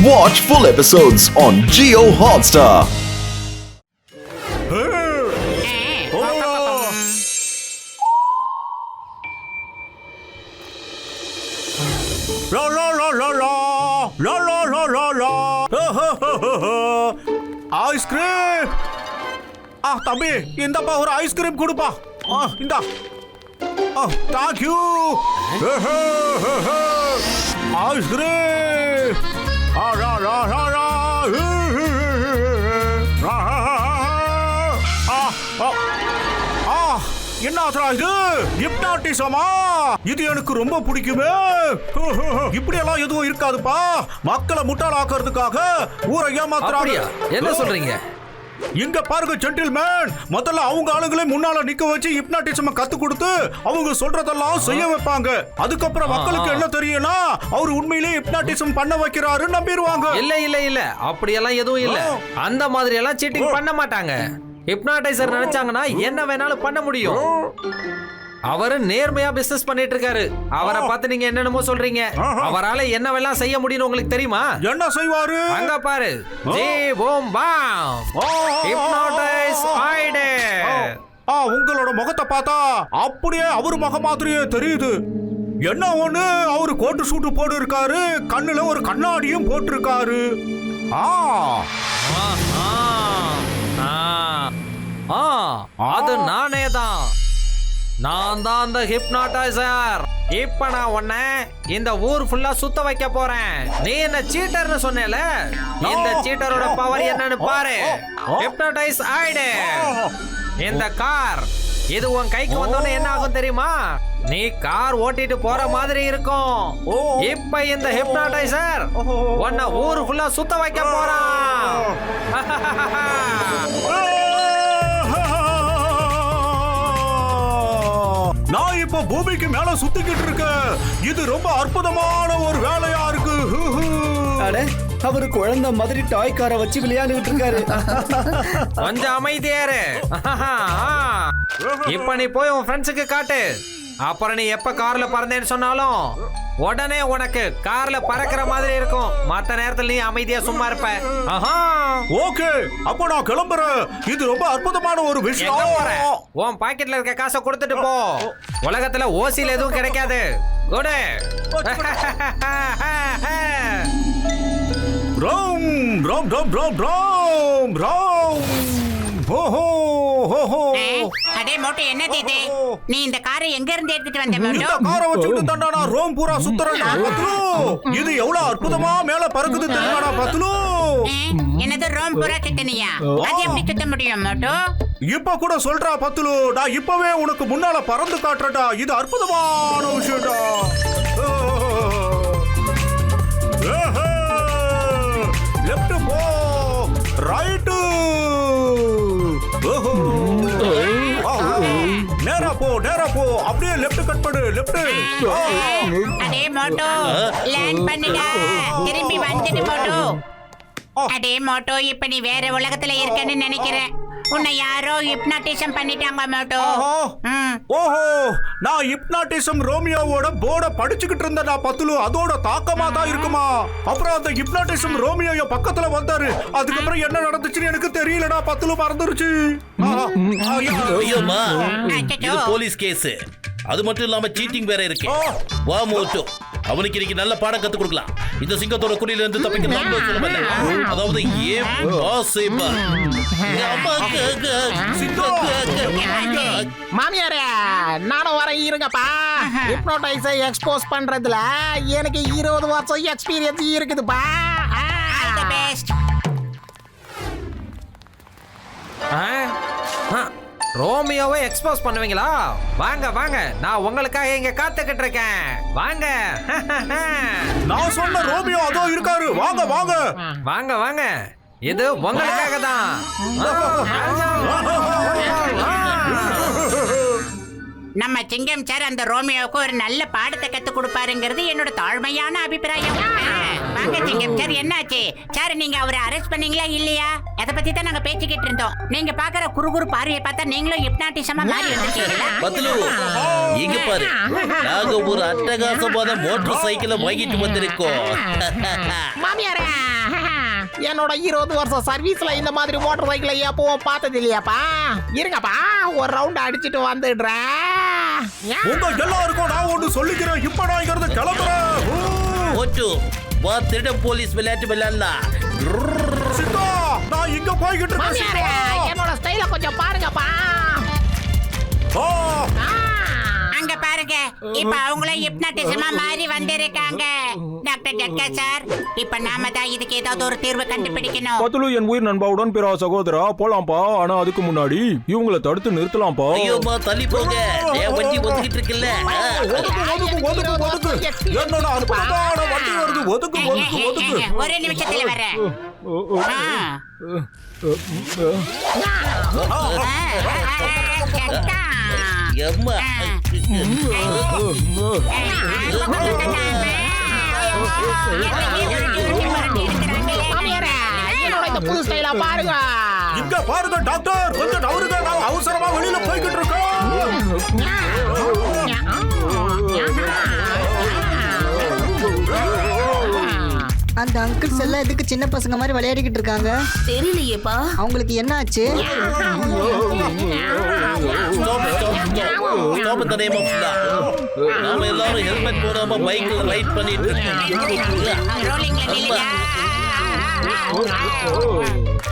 Watch full episodes on Jio Hotstar. La la la la la la la la la la ice cream தம்பி இந்தப்பா ஒரு ice cream கொடுப்பா இந்தா thank you ice cream என்ன இது ஹிப்னாட்டிசமா? இது எனக்கு ரொம்ப பிடிக்குமே. இப்படி எல்லாம் எதுவும் இருக்காதுப்பா. மக்களை முட்டாளாக்குறதுக்காக ஊரை ஏமாத்துறாங்க. என்ன சொல்றீங்க? இங்க பாருங்க ஜென்டில்மேன், முதல்ல அவங்க ஆளுங்களே முன்னால நிக்க வச்சு ஹிப்னாட்டிசம் கத்து கொடுத்து அவங்க சொல்றதெல்லாம் செய்ய வைப்பாங்க. அதுக்கப்புறம் மக்களுக்கு என்ன தெரியும்னா அவர் உண்மையிலேயே ஹிப்னாட்டிசம் பண்ண வைக்கிறாரு நம்பிடுவாங்க. இல்ல இல்ல இல்ல, அப்படியெல்லாம் எதுவும் இல்ல. அந்த மாதிரி எல்லாம் சீட்டிங் பண்ண மாட்டாங்க. ஹிப்னாடைசர் நினைச்சாங்கன்னா என்ன வேணாலும் பண்ண முடியும். அவரு நேர்மையா பிசினஸ் பண்ணிட்டு இருக்காரு. அவரை பார்த்து நீங்க என்னென்னமோ சொல்றீங்க. அவரால என்ன வேணாலும் செய்ய முடியும்னு உங்களுக்கு தெரியுமா? என்ன செய்வாரு? அங்க பாரு, ஜே பூம் பாம் ஹிப்னாடைஸ் ஆயிடு. உங்களோட முகத்தை பார்த்தா அப்படியே அவரு முகம் மாதிரியே தெரியுது. என்ன ஒண்ணு, அவரு கோட்டு சூட்டு போட்டு இருக்காரு, கண்ணுல ஒரு கண்ணாடியும் போட்டு இருக்காரு. அது நானே தான். நான் தான் அந்த ஹிப்னாடைசர். இப்ப நான் உன்ன இந்த ஊர் ஃபுல்லா சுத்த வைக்க போறேன். நீ என்ன சீட்டர்னு சொன்னேல, இந்த சீட்டரோட பவர் என்னன்னு பாரு. ஹிப்னாடைஸ் ஆயிடு. இந்த கார் இது உன் கைக்கு வந்தோன்னு என்ன ஆகும் தெரியுமா? நீ கார் ஓட்டிட்டு போற மாதிரி இருக்கும். இப்ப இந்த ஹிப்னாடைசர் உன்னை ஊர் ஃபுல்லா சுத்த வைக்க போறான். நான் இப்ப பூமிக்கு மேல சுத்திக்கிட்டு இருக்கேன். இது ரொம்ப அற்புதமான ஒரு வேலையா இருக்கு. அவரு குழந்தை மாதிரி டாய் காரை வச்சு விளையாண்டுகிட்டு இருக்காரு. கொஞ்சம் அமைதியாரு. இப்ப நீ போய் உன் ஃப்ரெண்ட்ஸுக்கு காட்டு. அப்புறம் நீ எப்ப கார்ல பறந்தேன்னு சொன்னாலும் உடனே உனக்கு கார்ல பறக்கிற மாதிரி இருக்கும். மத்த நேரத்துல நீ அமைதியா சும்மா இருப்ப. ஓகே, அப்ப நான் கிளம்புறேன். இது ரொம்ப அற்புதமான ஒரு விஷயம். உன் பாக்கெட்ல இருக்க காசை கொடுத்துட்டு போ. உலகத்துல ஓசில எதுவும் கிடைக்காது. குடு. ரோம் ரோம் ரோம் ரோம் ரோம் ரோம். ஓஹோ ஓஹோ. அடே மோட்டோ, என்னது இது? நீ இந்த காரை எங்க இருந்து எடுத்துட்டு வந்த மோட்டோ? இந்த காரை வச்சுட்டு தான்டா நான் ரோம் பூரா சுத்துறேன் பத்லு. இது எவ்வளவு அற்புதமா மேல பறக்குது தெரியுமாடா பத்லு? என்னது ரோம் பூரா சுத்தனியா? அது எப்படி சுத்த முடியும் மோட்டோ? இப்ப கூட சொல்றா பத்லு, நான் இப்பவே உனக்கு முன்னால பறந்து காட்டுறேன்டா. இது அற்புதமான விஷயம்டா. லெஃப்ட் போ, ரைட், நேரா போ நேரா போ, அப்படியே லெஃப்ட் கட் பண்ணு, லெஃப்ட். அடே மோட்டோ, லேண்ட் பண்ணுடா. திரும்பி வந்துடு மோட்டோ. அடே மோட்டோ, இப்ப நீ வேற உலகத்துல இருக்கன்னு நினைக்கிறேன். உன்னை யாரோ ஹிப்னாட்டிசம் பண்ணிட்டாங்க மோட்டோ. ஓஹோ, நான் ஹிப்னாட்டிசம் ரோமியோவோட போர்ட படிச்சுக்கிட்டு இருந்தேன் பத்துலு. அதோட தாக்கமா தான் இருக்குமா? அப்புறம் அந்த ஹிப்னாட்டிசம் ரோமியோ பக்கத்துல வந்தாரு. அதுக்கப்புறம் என்ன நடந்துச்சுன்னு எனக்கு தெரியலடா பத்துலு, மறந்துருச்சு. Police case. அது மட்டும் இல்லாம சீட்டிங் வேற இருக்கு. வா மோட்டோ, அவனுக்கு இன்னைக்கு நல்ல பாடம் கத்து கொடுக்கலாம். இந்த சிங்கத்தோட குடியில இருந்து தப்பிக்கலாம். அதாவது மாமியாரே, நானும் வர இருங்கப்பா. ஹிப்னோடைஸை எக்ஸ்போஸ் பண்றதுல எனக்கு 20 வருஷம் எக்ஸ்பீரியன்ஸ் இருக்குதுப்பா. ரோமியோவை எக்ஸ்போஸ் பண்ணுவீங்களா? வாங்க வாங்க, நான் உங்களுக்காக இங்க காத்துக்கிட்டு இருக்கேன். வாங்க. நான் சொன்ன ரோமியோ அதோ இருக்காரு. வாங்க வாங்க வாங்க வாங்க, இது உங்களுக்காக தான். நம்ம சிங்கம் சார் அந்த ரோமியோவுக்கு ஒரு நல்ல பாடத்தை கத்து கொடுப்பாருங்கிறது என்னோட தாழ்மையான அபிப்பிராயம். வாங்க சிங்கம் சார், என்னாச்சு சார்? நீங்க அவரை அரெஸ்ட் பண்ணீங்களா இல்லையா? அதை பத்தி தான் நாங்க பேசிக்கிட்டு இருந்தோம். நீங்க பாக்குற குறுகுறு பார்வையை பார்த்தா நீங்களும் ஹிப்னாட்டிசமா மாறி வந்துட்டீங்களா? பத்லு, இங்க பாரு, நாங்க ஒரு அட்டகாசமான மோட்டார் சைக்கிளை வாங்கிட்டு வந்திருக்கோம். மாமியாரே, என்னோட 20 வருஷம் சர்வீஸ்ல இந்த மாதிரி மோட்டார் சைக்கிளை எப்பவும் பார்த்தது இல்லையாப்பா. இருங்கப்பா, ஒரு ரவுண்ட் அடிச்சிட்டு வந்துடுறேன். உங்க எல்லாருக்கும் நான் ஒண்ணு சொல்லிக்கிறேன். இப்ப நான் இங்க இருந்து கிளம்புறேன். ஓட்டு வா, திருடம் போலீஸ் விளையாட்டு விளையாடலாம். சித்தா, நான் இங்க போய்கிட்டு இருக்கேன். மாமியாரே, சித்தா. என்னோட ஸ்டைல கொஞ்சம் பாருங்கப்பா. ஆ, அங்க பாருங்க, இப்ப அவங்களே ஹிப்னாட்டிசமா மாறி வந்திருக்காங்க. டாக்டர் ஜட்கா சார், இப்ப நாம தான் இதுக்கு ஏதாவது ஒரு தீர்வு கண்டுபிடிக்கணும். பத்துலு என் உயிர் நண்பாவுடன் பிற சகோதரா போலாம்ப்பா. ஆனா அதுக்கு முன்னாடி இவங்களை தடுத்து நிறுத்தலாம்ப்பா. ஐயோமா, தள்ளி போங்க. என் வண்டி ஒதுக்கிட்டு இருக்குல்ல. ஒதுக்கு. என்னோட அற்புதமான வண்டி வருது. ஒதுக்கு. ஒரு நிமிஷத்துல வரேன். எம்மா. மாமியாரே, என்னோட இந்த புது ஸ்டைலா பாருங்க. இங்க பாருங்க டாக்டர், கொஞ்சம் நவருங்க. நான் அவசரமா வெளியில போய்கிட்டு இருக்கோம். அந்த அங்கிள்ஸ் எல்லாம் எதுக்கு சின்ன பசங்க மாதிரி விளையாடிக்கிட்டு இருக்காங்க? தெரியலையேப்பா. அவங்களுக்கு என்ன ஆச்சு? Stop in the name of Allah. நாம எல்லாரும் ஹெல்மெட் போடாம பைக்ல ரைட் பண்ணிட்டு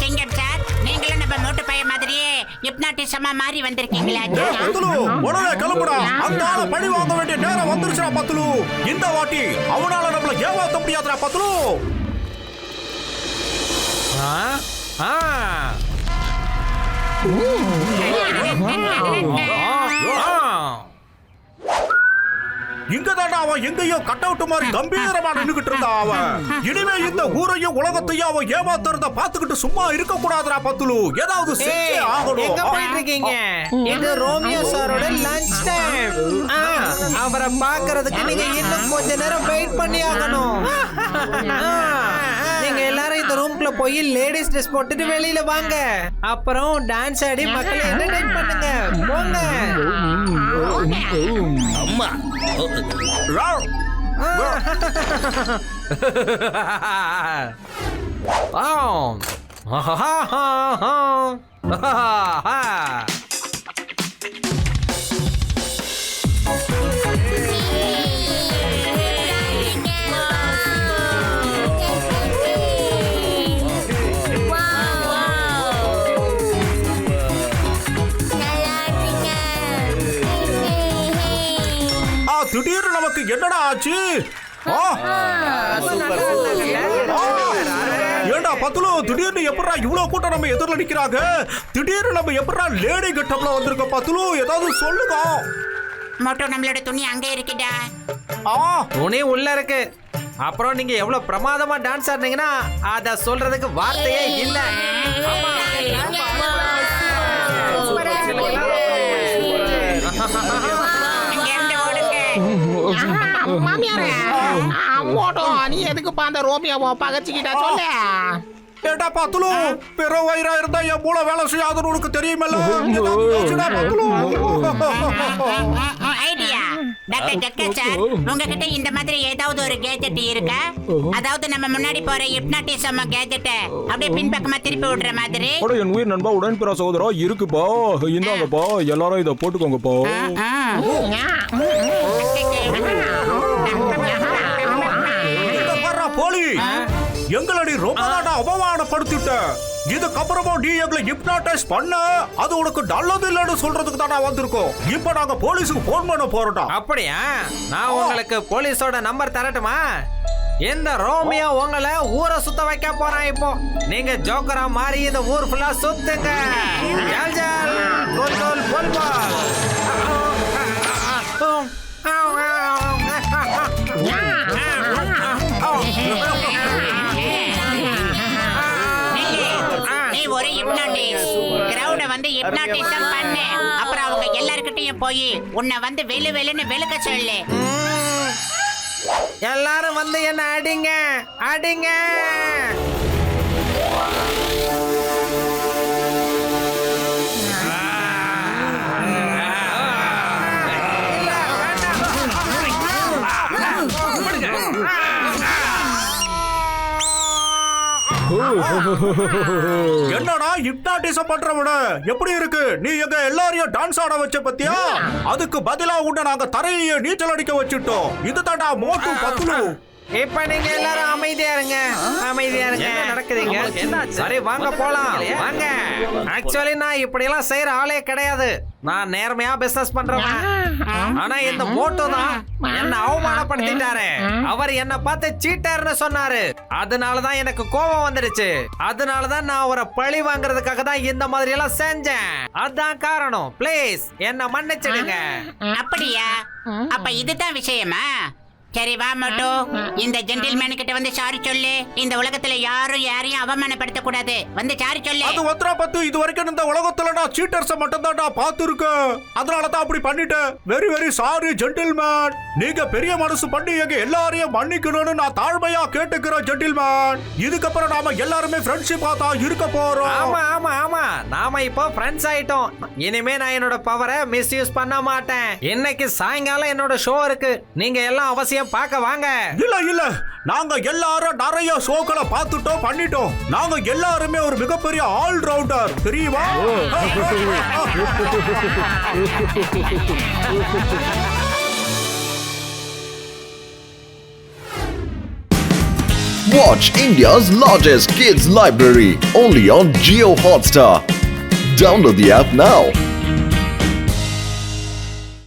சிங்கம் சார், நீங்களும் நம்ம மோட்டு பைய மாதிரியே ஹிப்னாட்டிசமா மாறி வந்திருக்கீங்களா? பத்துலு, உடனே கிளம்புடா. அந்த ஆளை பழி வாங்க வேண்டிய நேரம் வந்துருச்சுடா பத்துலு. இந்த வாட்டி அவனால நம்மள ஏமாத்த முடியாதுடா பத்துலு. இங்கதான்டா அவன் எங்கேயோ கட் அவுட் மாதிரி கம்பீரமா நின்னுகிட்டு இருந்தா அவன். இனிமே இந்த ஊரையும் உலகத்தையும் அவன் ஏமாத்துறத பாத்துக்கிட்டு சும்மா இருக்க கூடாதுடா பத்துலு. ஏதாவது செஞ்சே ஆகணும். எங்க போயிட்டு இருக்கீங்க? இது ரோமியோ சாரோட லஞ்ச் டைம். அவரை பாக்குறதுக்கு நீங்க இன்னும் கொஞ்ச நேரம் வெயிட் பண்ணி ஆகணும். நீங்க எல்லாரும் இந்த ரூம்குள்ள போய் லேடிஸ் ட்ரெஸ் போட்டுட்டு வெளியில வாங்க. அப்புறம் டான்ஸ் ஆடி மக்களை என்டர்டெயின் பண்ணுங்க. போங்க. அம்மா. திடீர்னு நமக்கு என்னடா ஆச்சு? ஏண்டா பத்துலு, திடீர்னு எப்படா இவ்வளவு கூட்டம் நம்ம எதிரில் நிக்கிறாங்க? திடீர்னு நம்ம எப்படா லேடி கெட்டப்ல வந்திருக்க பத்துலு? ஏதாவது சொல்லுங்க. மோட்டோ, நம்மளோட துணி அங்க இருக்குடா. துணி உள்ள இருக்கு. அப்புறம் நீங்க எவ்வளவு பிரமாதமா டான்ஸ் ஆடுனீங்கன்னா அத சொல்றதுக்கு வார்த்தையே இல்ல. மாமியாரே, மோட்டோ, நீ எதுக்குப்பா அந்த ரோமியோவை பகச்சிக்கிட்டா சொல்ல? ஏண்டா பத்துலு, பெற வயிறா இருந்தா என் மூளை வேலை செய்யாதுன்னு உனக்கு தெரியுமல்ல? ஏதாவது யோசிடா பத்துலு. ஐடியா. டாக்டர் ஜட்கா சார், உங்ககிட்ட இந்த மாதிரி ஏதாவது ஒரு கேஜெட் இருக்கா? அதாவது நம்ம முன்னாடி போற ஹிப்னாட்டிசம் கேஜெட் அப்படியே பின்பக்கமா திருப்பி விடுற மாதிரி. என் உயிர் நண்பா உடன் பிற சகோதரா இருக்குப்பா. இந்தாங்கப்பா, எல்லாரும் இதை போட்டுக்கோங்கப்பா. போலி, எங்களடி ரொம்ப நாடா அவமானப்படுத்திட்ட. இதுக்கப்புறமா நீ எங்களை ஹிப்னாடைஸ் பண்ண, அது உனக்கு நல்லது இல்லைன்னு சொல்றதுக்கு தான் வந்திருக்கோம். இப்ப நாங்க போலீஸுக்கு போன் பண்ண போறோம்டா. அப்படியா? நான் உங்களுக்கு போலீஸோட நம்பர் தரட்டுமா? இந்த ரோமியோ உங்களை ஊரை சுத்த வைக்க போறான். இப்போ நீங்க ஜோக்கரா மாறி இந்த ஊர் ஃபுல்லா சுத்துங்க. ஜால் ஜால், கோல் கோல், போல் போல். நீ ஒரு ஹிப்னாட்டிஸ். கிரவுட வந்து ஹிப்னாட்டிசம் பண்ணு. அப்புறம் அவங்க எல்லார்கிட்டயும் போய் உன்னை வந்து வெளு வெளுன்னு வெளுக்க சொல்லு. எல்லாரும் வந்து என்ன அடிங்க, அடிங்க. என்னடா ஹிப்னாட்டிசம் பண்றவன எப்படி இருக்கு? நீ எங்க எல்லாரையும் டான்ஸ் ஆட வச்ச பத்தியா? அதுக்கு பதிலா உன்னை நாங்க தரையிலேயே நீச்சல் அடிக்க வச்சுட்டோம். இதுதான்டா மோட்டு பத்துலு. இப்ப நீங்க எல்லாரும் அமைதியா இருங்க. என்ன நடக்குதுங்க? சரி வாங்க போலாம் வாங்க. ஆக்சுவலி நான் இப்படி எல்லாம் செய்யற ஆளே கிடையாது. நான் நேர்மையா பிசினஸ் பண்றவன். ஆனா இந்த மோட்டோ தான் என்ன அவமானப்படுத்திட்டாரு. அவர் என்ன பார்த்து சீட்டர்னு சொன்னாரு. அதனாலதான் எனக்கு கோபம் வந்துடுச்சு. அதனாலதான் நான் அவரை பழி வாங்குறதுக்காக தான் இந்த மாதிரி எல்லாம் செஞ்சேன். அதான் காரணம். ப்ளீஸ் என்ன மன்னிச்சிடுங்க. அப்படியா? அப்ப இதுதான் விஷயமா? சரி வா மோட்டோ, இந்த ஜென்டில்மேன் கிட்ட வந்து சாரி சொல்லு. இந்த உலகத்துல யாரும் யாரையும் அவமானப்படுத்த கூடாது. வந்து சாரி சொல்லு. அது ஒத்தரா பத்து. இது வரைக்கும் இந்த உலகத்துல நான் சீட்டர்ஸ் மட்டும் தான் நான் பார்த்திருக்கேன். அதனாலதான் அப்படி பண்ணிட்டேன். Very very sorry gentleman. நீங்க பெரிய மனசு பண்ணி எங்க எல்லாரையும் மன்னிக்கணும்னு நான் தாழ்மையா கேட்டுக்கிறேன் ஜென்டில்மேன். இதுக்கப்புறம் நாம எல்லாருமே ஃப்ரெண்ட்ஷிப்பா தான் இருக்க போறோம். ஆமா ஆமா ஆமா, நாம இப்போ ஃப்ரெண்ட்ஸ் ஆயிட்டோம். இனிமே நான் என்னோட பவரை மிஸ்யூஸ் பண்ண மாட்டேன். இன்னைக்கு சாயங்காலம் என்னோட ஷோ இருக்கு. நீங்க எல்லாம் அவசியம் பார்க்க வாங்க. இல்ல நாங்க எல்லாரும் நிறைய ஷோக்களை பார்த்துட்டோம் பண்ணிட்டோம். நாங்க எல்லாருமே ஒரு மிகப்பெரிய ஆல் ரவுண்டர் தெரியுமா? Watch India's largest kids library only on Jio Hotstar. Download the app now.